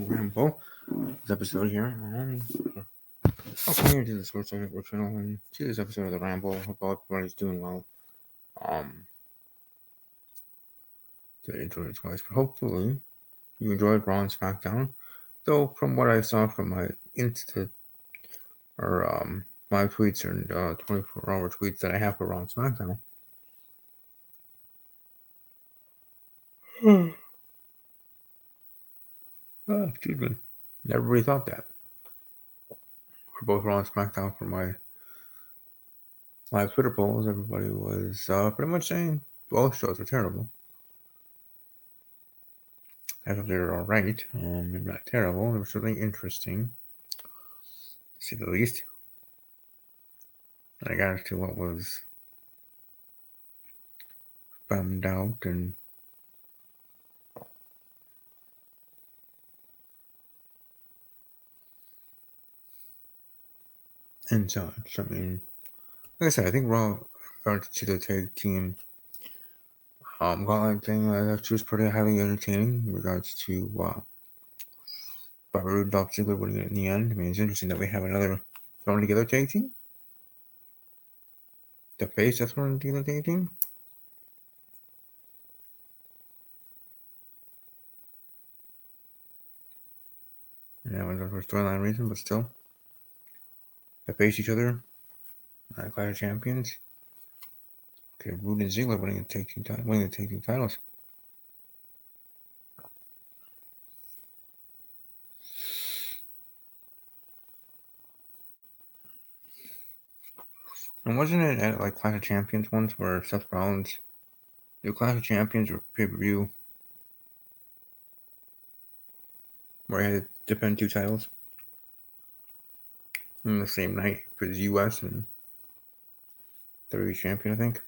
Ramble. This episode here. Okay, here to the Sports Network channel, and to this episode of the Ramble. Hope everybody's doing well. Did enjoy it twice, but hopefully you enjoyed Raw and SmackDown. Though, from what I saw from my my tweets and 24-hour tweets that I have for Raw and SmackDown. Excuse me. Everybody thought that. For both Raw and SmackDown, for my live Twitter polls, everybody was pretty much saying both shows are terrible. I thought they were alright, maybe not terrible. They were certainly interesting, to say the least. And I got to what was bummed out and such. I mean, like I said, I think Raw, regards to the tag team gauntlet thing, that was pretty highly entertaining in regards to ROODE and ZIGGLER winning it in the end. I mean, it's interesting that we have another thrown together tag team. The face that's thrown together tag team. Yeah, that was for storyline reason, but still. They face each other. Clash of Champions. Okay, ROODE and ZIGGLER winning the tag team titles. And wasn't it at like Clash of Champions once where Seth Rollins did Clash of Champions or pay-per-view where he had to defend two titles in the same night for his US and WWE champion, I think.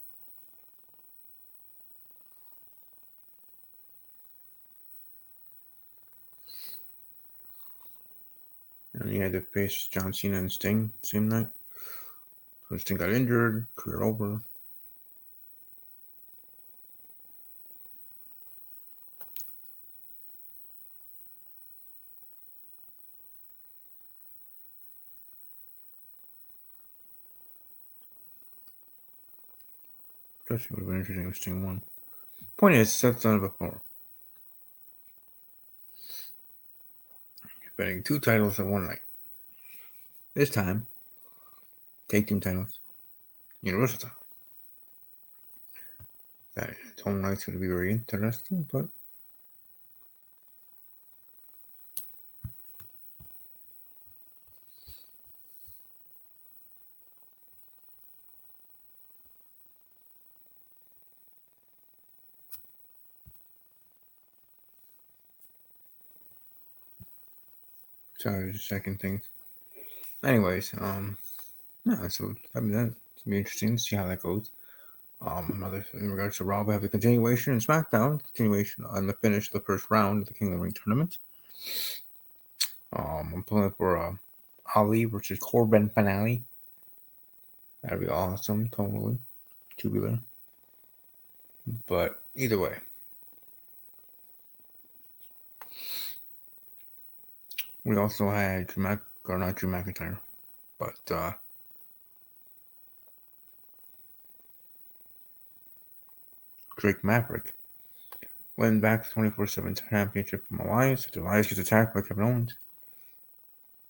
And he had to face John Cena and Sting the same night. So Sting got injured, career over. Especially would have been interesting if Sting won. Point is, Seth's done it before. Defending two titles in one night. This time, tag team titles, Universal title. That its own night's going to be very interesting, but sorry, just checking things. Anyways, yeah, so I mean that's gonna be interesting to see how that goes. Another in regards to Raw, we have the continuation in SmackDown, continuation on the finish of the first round of the King of the Ring tournament. I'm pulling for Ali versus Corbin finale. That'd be awesome, totally, tubular. But either way, we also had not Drew McIntyre, but Drake Maverick win back the 24/7 championship from Elias. After Elias gets attacked by Kevin Owens.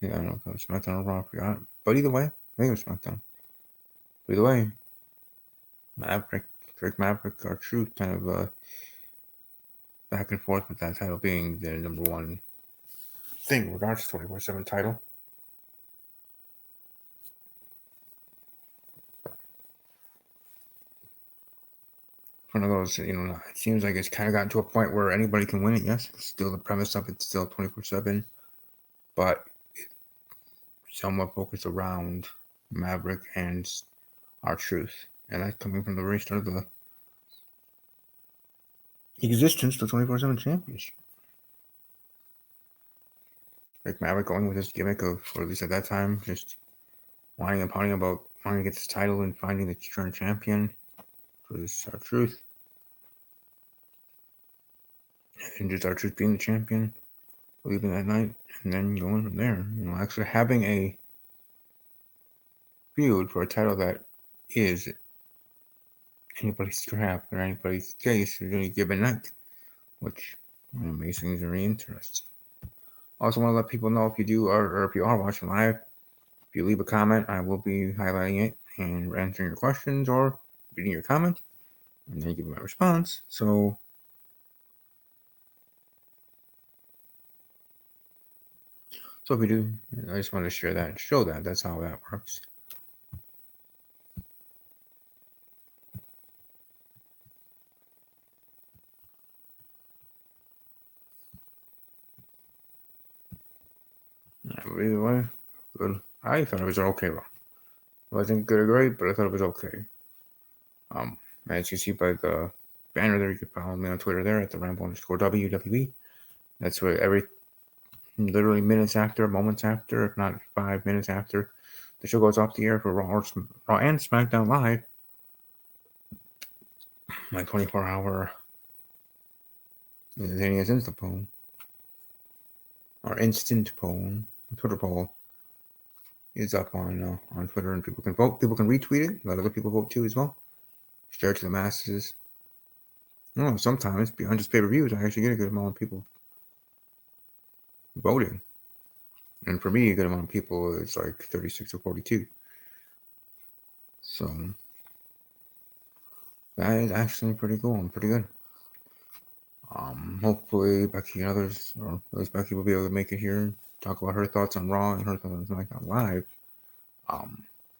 Yeah, I don't know if that was SmackDown or Raw, I forgot. But either way, I think it was SmackDown. But either way, Drake Maverick, R-Truth, kind of back and forth with that title being the number one thing in regards to 24/7 title. One of those, it seems like it's kind of gotten to a point where anybody can win it. Yes, still the premise of it's still 24/7, but it's somewhat focused around Maverick and R-Truth, and that's coming from the very start of the existence of the 24/7 championship. Like Maverick going with his gimmick of, or at least at that time, just whining and pounding about wanting to get this title and finding the current champion for this R-Truth. And just R-Truth being the champion. leaving that night, and then going from there. Actually having a feud for a title that is anybody's draft or anybody's case at any given night, which makes things very interesting. Also, want to let people know if you do or if you are watching live, if you leave a comment, I will be highlighting it and answering your questions or reading your comment and then giving my response. So if you do, I just want to share that and show that. That's how that works. Either way, good. I thought it was okay. Well, it wasn't good or great, but I thought it was okay. As you see by the banner there, you can follow me on Twitter there at the Ramble_WWE. That's where literally minutes after, moments after, if not 5 minutes after the show goes off the air for Raw and SmackDown Live, my 24-hour instantaneous instant poll or instant poll, Twitter poll is up on Twitter, and people can vote. People can retweet it. Let other people vote too as well. Share it to the masses. Sometimes beyond just pay-per-views, I actually get a good amount of people voting. And for me, a good amount of people is like 36 or 42. So that is actually pretty cool and pretty good. Hopefully Becky and others, or at least Becky, will be able to make it here and talk about her thoughts on Raw and her thoughts on SmackDown Live.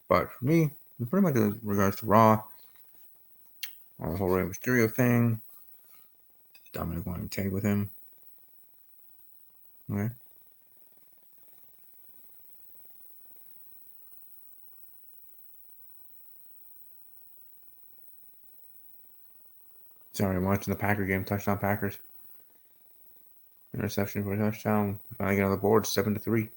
But for me, pretty much in regards to Raw, the whole Rey Mysterio thing, Dominic wanting to tag with him. Okay. Sorry, I'm watching the Packer game. Touchdown Packers. Interception for a touchdown. Finally get on the board, 7-3.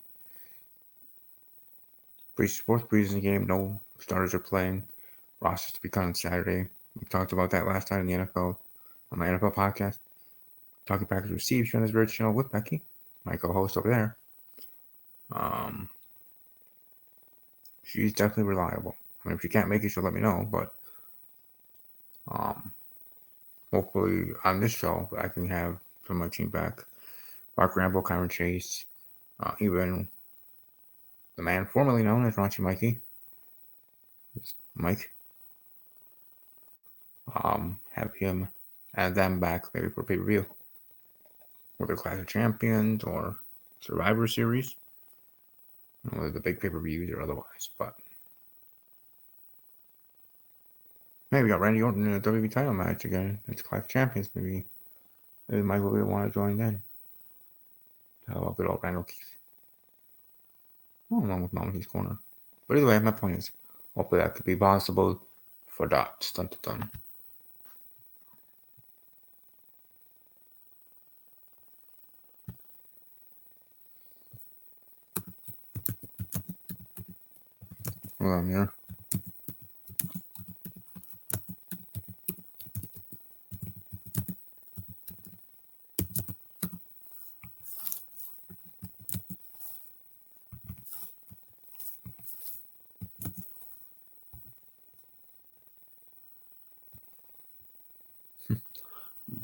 Fourth preseason game. No starters are playing. Rosters to be cut on Saturday. We talked about that last time in the NFL on my NFL podcast. Talking Packers with Steve, on his very channel with Becky, my co-host over there. She's definitely reliable. I mean, if she can't make it, she'll let me know. But hopefully on this show, I can have some of my team back. Mark Ramble, Kyron Chase, even the man formerly known as Raunchy Mikey, Mike. Have him add them back maybe for pay-per-view, whether Clash of Champions or Survivor Series, whether the big pay-per-views or otherwise. But hey, we got Randy Orton in a WWE title match again. It's Clash of Champions. Maybe Mike will want to join then. How about good old Randall Keith? Along with Monkey's Corner. But either way, my point is, hopefully that could be possible for that. Dun, dun, dun. Hold on here.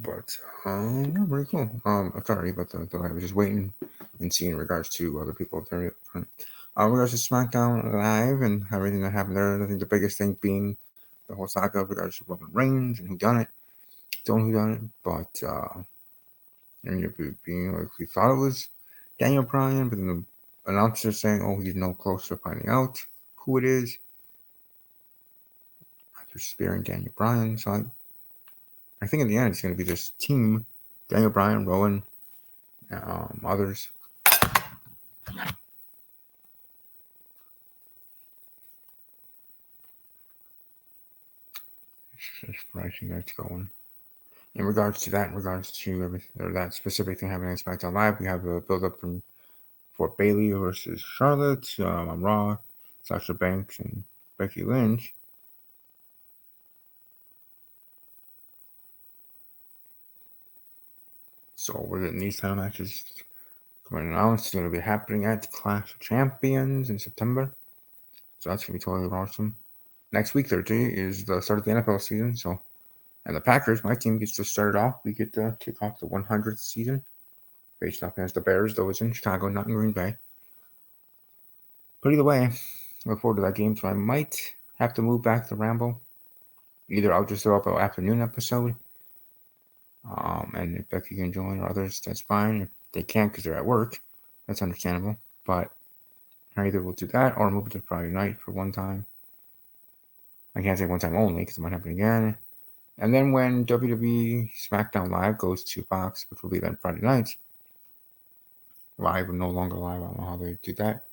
But yeah, very cool. Sorry about the delay. I was just waiting and seeing in regards to other people. In regards to SmackDown Live and everything that happened there, I think the biggest thing being the whole saga of regards to Roman Reigns and who done it. Don't know who done it, but ended up being like we thought it was Daniel Bryan, but then the announcer saying, "Oh, he's no closer to finding out who it is." After sparing Daniel Bryan, so I think in the end it's going to be this team: Daniel Bryan, Rowan, others. Just pricing that's going. In regards to everything, or that specific thing happening in SmackDown Live, we have a build up for Bayley versus Charlotte on Raw, Sasha Banks and Becky Lynch. So we're getting these title matches coming announced, it's going to be happening at Clash of Champions in September. So that's going to be totally awesome. Next week, Thursday, is the start of the NFL season. So, and the Packers, my team, gets to start it off. We get to kick off the 100th season. Faced off against the Bears, though it's in Chicago, not in Green Bay. But either way, look forward to that game. So I might have to move back to Ramble. Either I'll just throw up an afternoon episode. And if Becky can join or others, that's fine. If they can't because they're at work, that's understandable. But either we'll do that or move it to Friday night for one time. I can't say one time only because it might happen again. And then when WWE SmackDown Live goes to Fox, which will be then Friday night, live or no longer live, I don't know how they do that.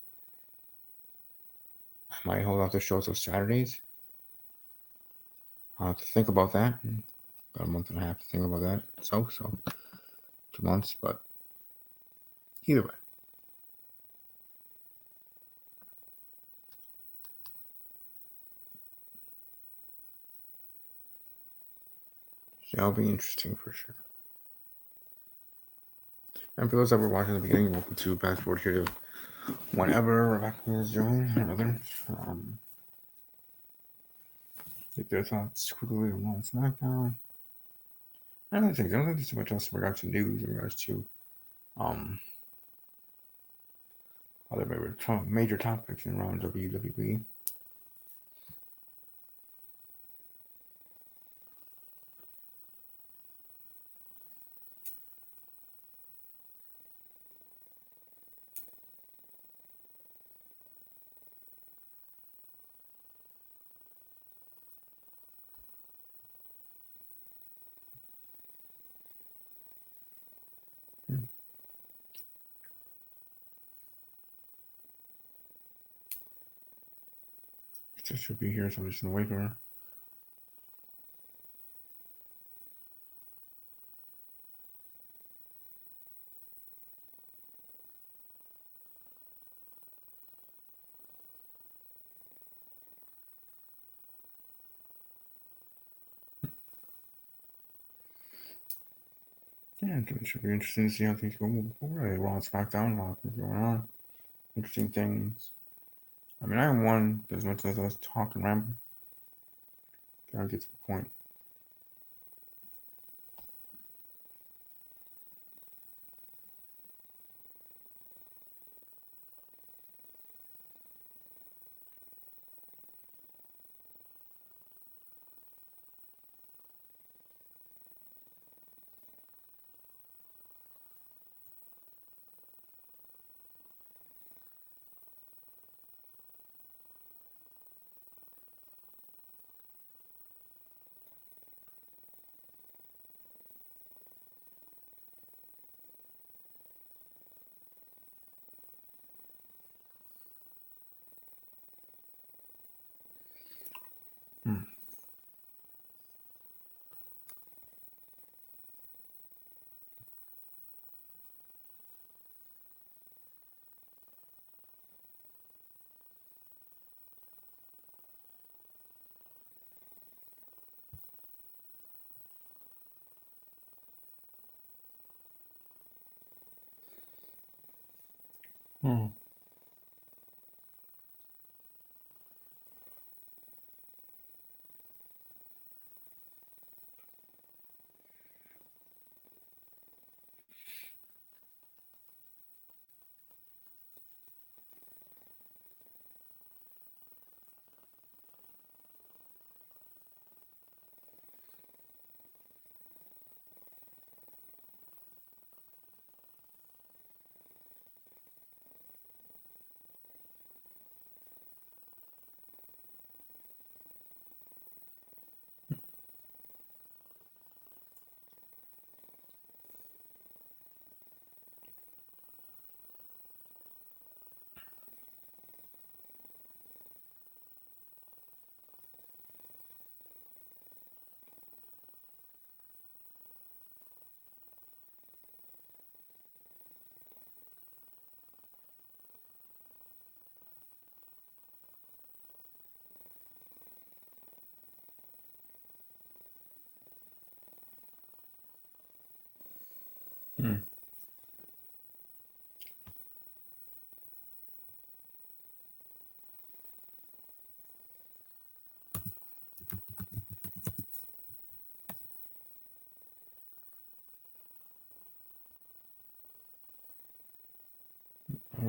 I might hold off the shows till Saturdays. I'll have to think about that. Got a month and a half to think about that. So 2 months, but either way. That'll be interesting for sure. And for those that were watching at the beginning, welcome to fast forward here to whenever Rebecca is joining and others. Get their thoughts quickly on SmackDown. And other things. I don't think there's too much else in regards to news in regards to other major topics around WWE. She should be here, so I'm just gonna wait for her. Yeah, it should be interesting to see how things go moving forward. Raw and SmackDown, a lot of things going on. Interesting things. I mean, I won as much as I was talking Ramble. Gotta get to the point. Hmm.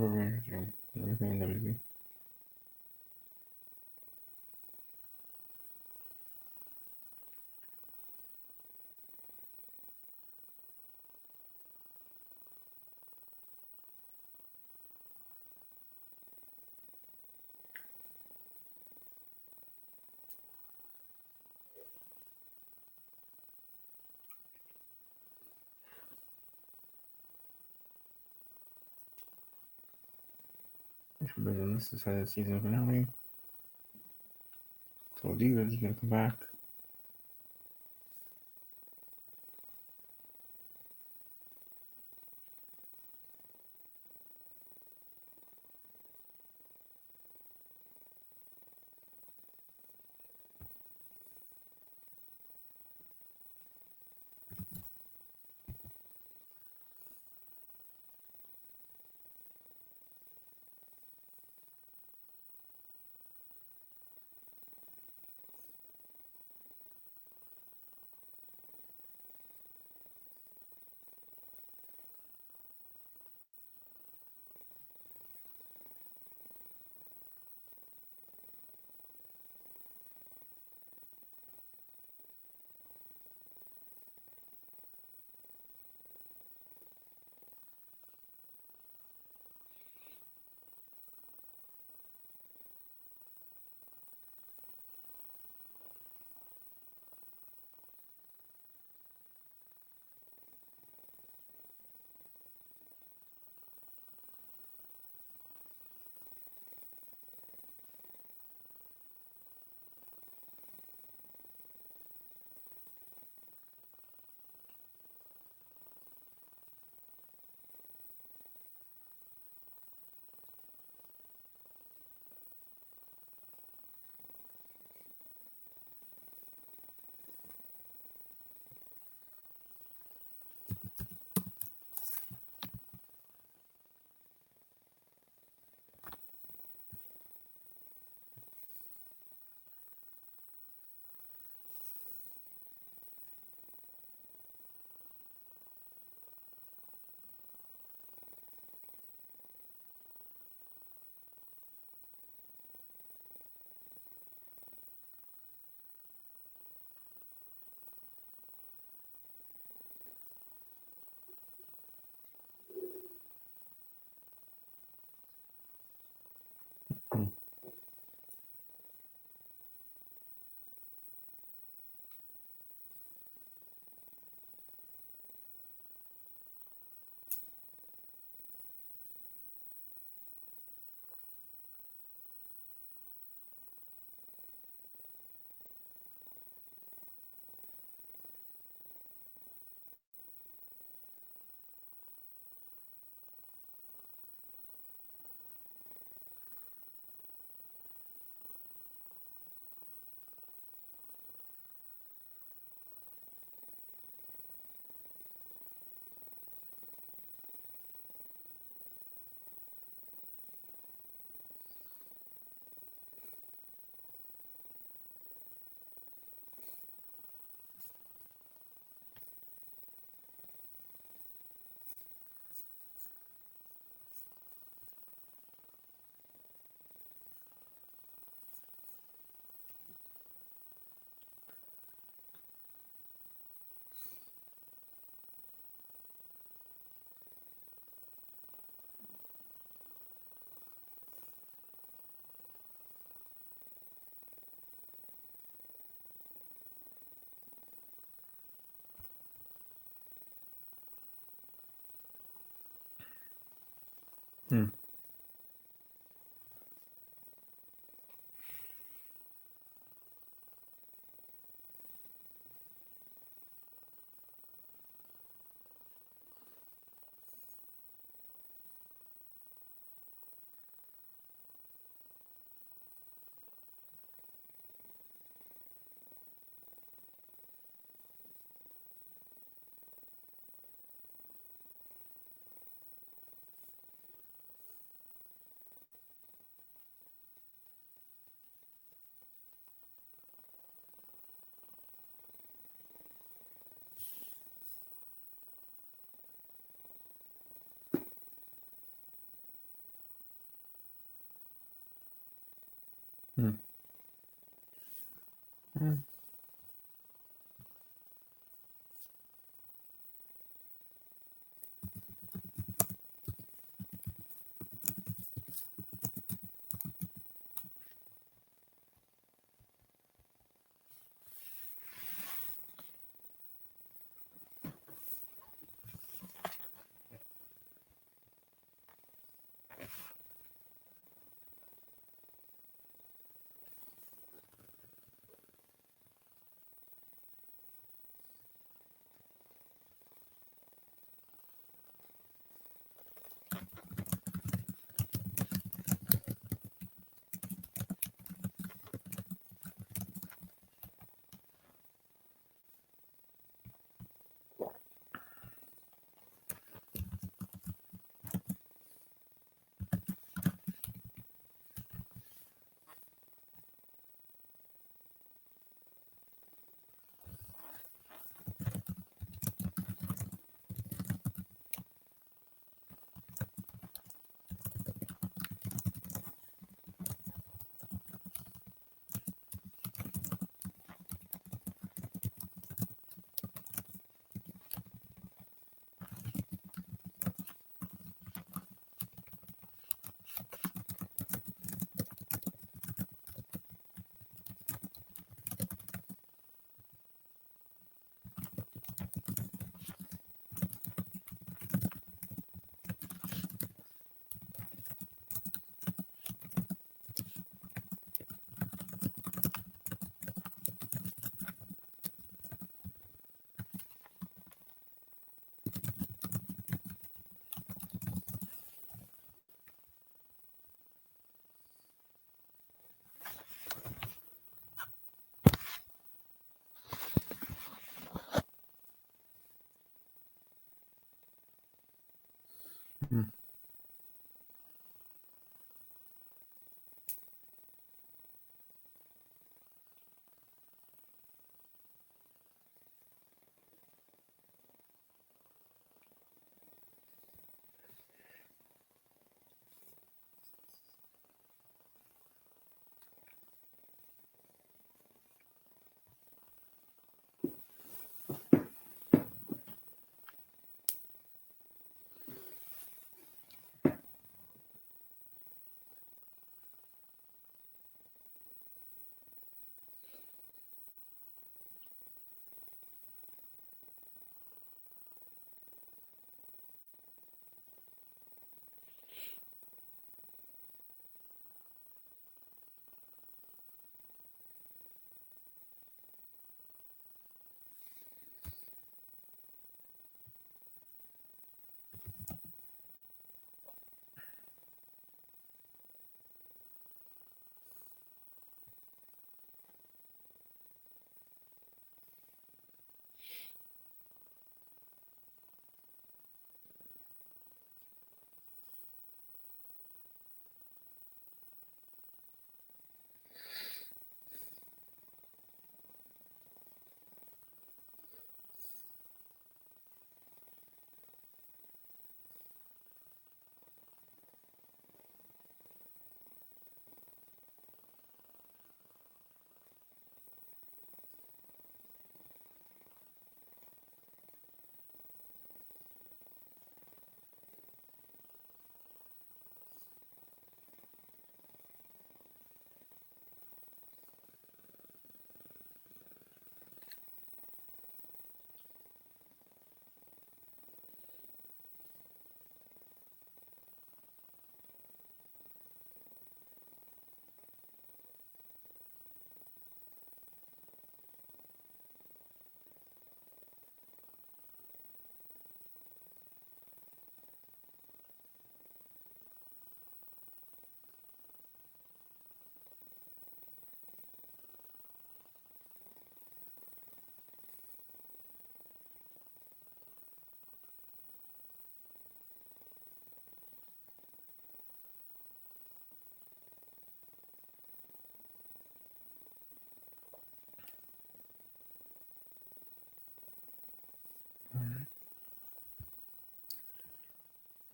everything and everything. This is the season finale. So Divas is gonna come back. Hmm. Hmm. Hmm. Hmm.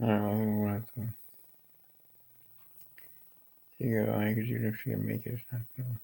I don't know what I thought. You get lying because even if she can make it, it's not gonna.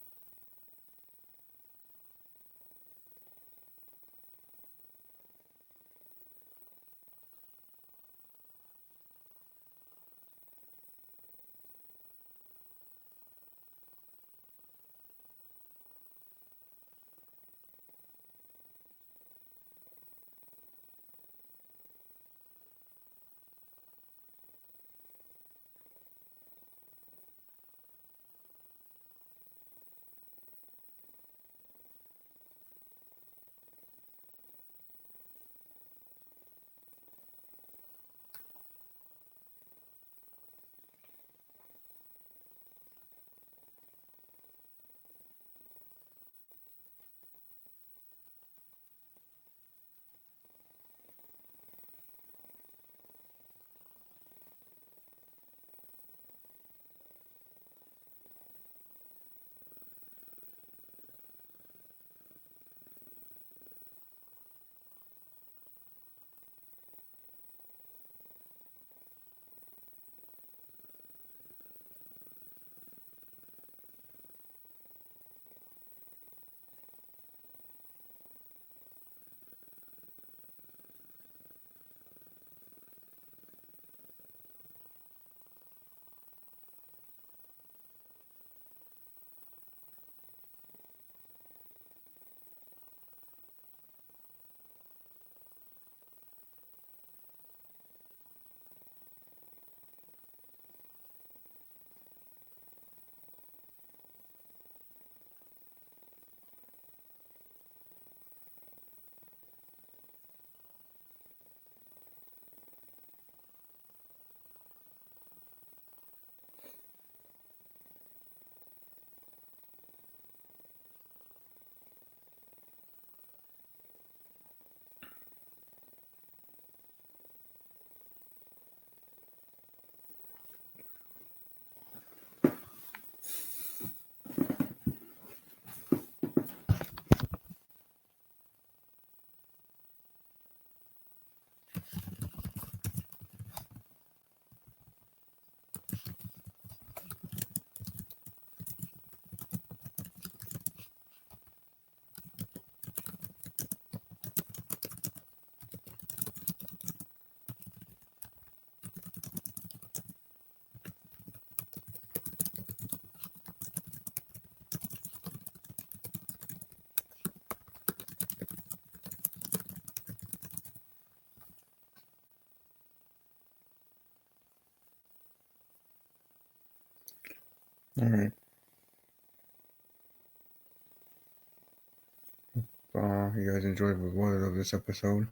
All right. You guys enjoyed the word of this episode.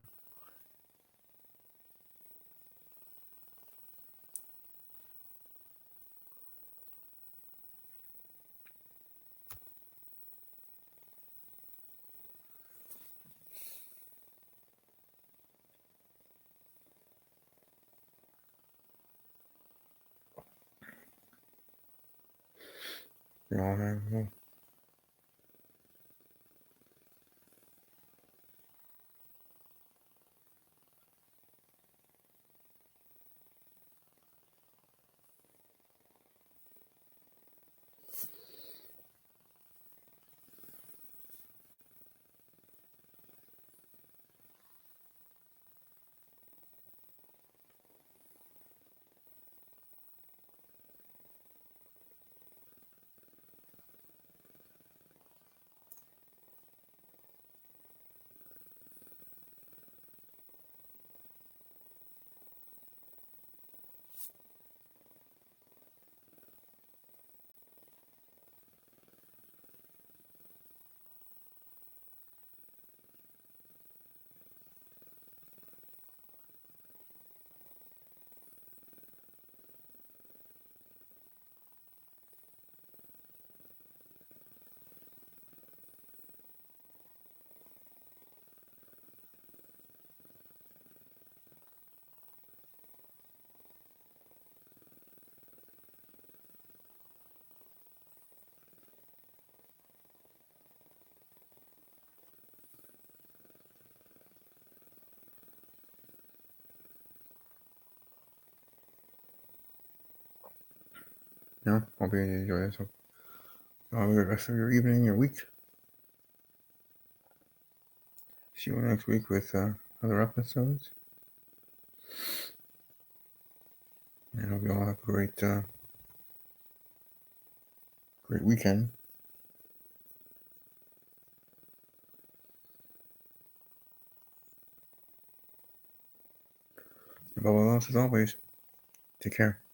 You all have Hope you enjoy this. Have a good rest of your evening, your week. See you next week with other episodes. And I hope you all have a great weekend. Above all else, as always, take care.